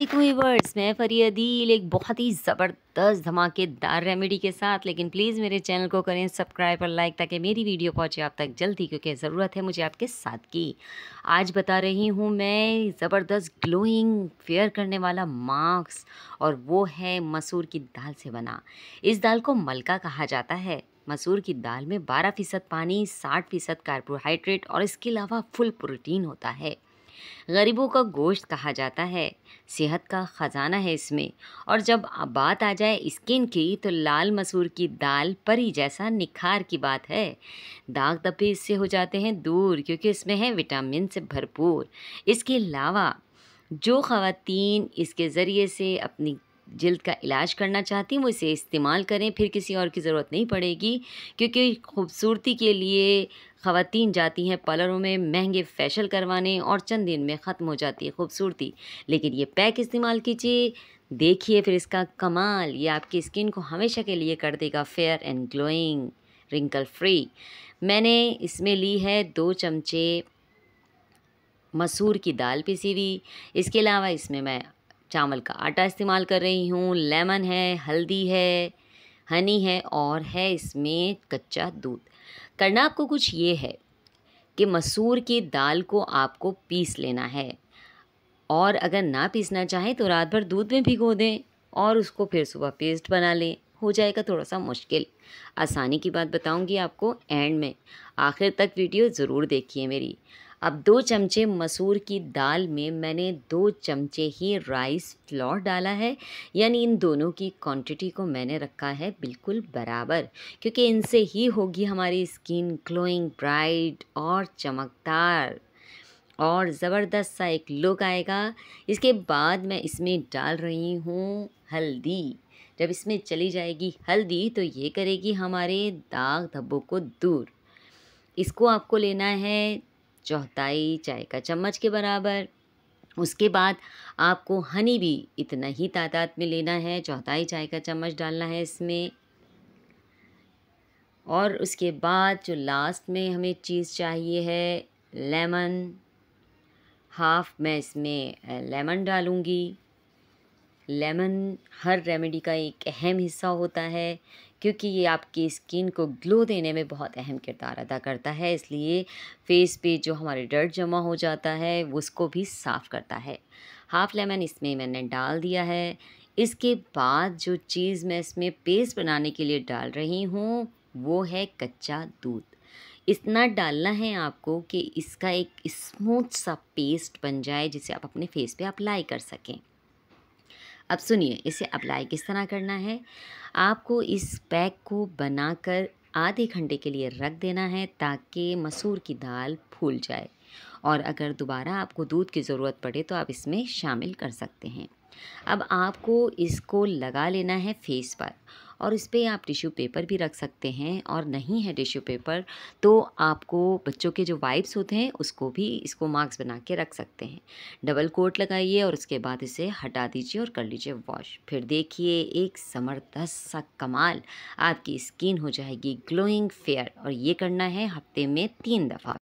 Viewers, मैं फरिया अदील एक बहुत ही ज़बरदस्त धमाकेदार रेमेडी के साथ। लेकिन प्लीज़ मेरे चैनल को करें सब्सक्राइब और लाइक ताकि मेरी वीडियो पहुंचे आप तक जल्दी, क्योंकि ज़रूरत है मुझे आपके साथ की। आज बता रही हूं मैं ज़बरदस्त ग्लोइंग फेयर करने वाला मास्क, और वो है मसूर की दाल से बना। इस दाल को मलका कहा जाता है। मसूर की दाल में 12% पानी, 60% कार्बोहाइड्रेट और इसके अलावा फुल प्रोटीन होता है। गरीबों का गोश्त कहा जाता है, सेहत का ख़जाना है इसमें। और जब बात आ जाए स्किन की, तो लाल मसूर की दाल परी जैसा निखार की बात है। दाग धब्बे इससे हो जाते हैं दूर, क्योंकि इसमें है विटामिन से भरपूर। इसके अलावा जो ख़वातीन इसके ज़रिए से अपनी जिल्द का इलाज करना चाहती हैं, वो इसे इस्तेमाल करें, फिर किसी और की ज़रूरत नहीं पड़ेगी। क्योंकि खूबसूरती के लिए ख़वातीन जाती हैं पार्लरों में महंगे फेशियल करवाने, और चंद दिन में ख़त्म हो जाती है खूबसूरती। लेकिन ये पैक इस्तेमाल कीजिए, देखिए फिर इसका कमाल। ये आपकी स्किन को हमेशा के लिए कर देगा fair and glowing, wrinkle free. मैंने इसमें ली है 2 चमचे मसूर की दाल पिसी हुई। इसके अलावा इसमें मैं चावल का आटा इस्तेमाल कर रही हूँ, लेमन है, हल्दी है, हनी है, और है इसमें कच्चा दूध। करना आपको कुछ ये है कि मसूर की दाल को आपको पीस लेना है, और अगर ना पीसना चाहें तो रात भर दूध में भिगो दें और उसको फिर सुबह पेस्ट बना लें। हो जाएगा थोड़ा सा मुश्किल। आसानी की बात बताऊंगी आपको एंड में, आखिर तक वीडियो ज़रूर देखिए मेरी। अब 2 चमचे मसूर की दाल में मैंने 2 चमचे ही राइस फ्लोर डाला है, यानी इन दोनों की क्वांटिटी को मैंने रखा है बिल्कुल बराबर, क्योंकि इनसे ही होगी हमारी स्किन ग्लोइंग, ब्राइट और चमकदार, और ज़बरदस्त सा एक लुक आएगा। इसके बाद मैं इसमें डाल रही हूँ हल्दी। जब इसमें चली जाएगी हल्दी, तो ये करेगी हमारे दाग धब्बों को दूर। इसको आपको लेना है चौथाई चाय का चम्मच के बराबर। उसके बाद आपको हनी भी इतना ही तादाद में लेना है, चौथाई चाय का चम्मच डालना है इसमें। और उसके बाद जो लास्ट में हमें चीज़ चाहिए है, लेमन। हाफ मैं इसमें लेमन डालूँगी। लेमन हर रेमेडी का एक अहम हिस्सा होता है, क्योंकि ये आपकी स्किन को ग्लो देने में बहुत अहम किरदार अदा करता है। इसलिए फेस पे जो हमारे डर्ट जमा हो जाता है उसको भी साफ़ करता है। हाफ़ लेमन इसमें मैंने डाल दिया है। इसके बाद जो चीज़ मैं इसमें पेस्ट बनाने के लिए डाल रही हूँ, वो है कच्चा दूध। इतना डालना है आपको कि इसका एक स्मूथ सा पेस्ट बन जाए, जिसे आप अपने फेस पे अप्लाई कर सकें। अब सुनिए इसे अप्लाई किस तरह करना है। आपको इस पैक को बनाकर आधे घंटे के लिए रख देना है, ताकि मसूर की दाल फूल जाए, और अगर दोबारा आपको दूध की ज़रूरत पड़े तो आप इसमें शामिल कर सकते हैं। अब आपको इसको लगा लेना है फेस पर, और इस पे आप टिश्यू पेपर भी रख सकते हैं, और नहीं है टिश्यू पेपर तो आपको बच्चों के जो वाइप्स होते हैं उसको भी इसको मास्क बना के रख सकते हैं। डबल कोट लगाइए और उसके बाद इसे हटा दीजिए और कर लीजिए वॉश। फिर देखिए एक ज़बरदस्त सा कमाल, आपकी स्किन हो जाएगी ग्लोइंग फेयर। और ये करना है हफ्ते में 3 दफ़ा।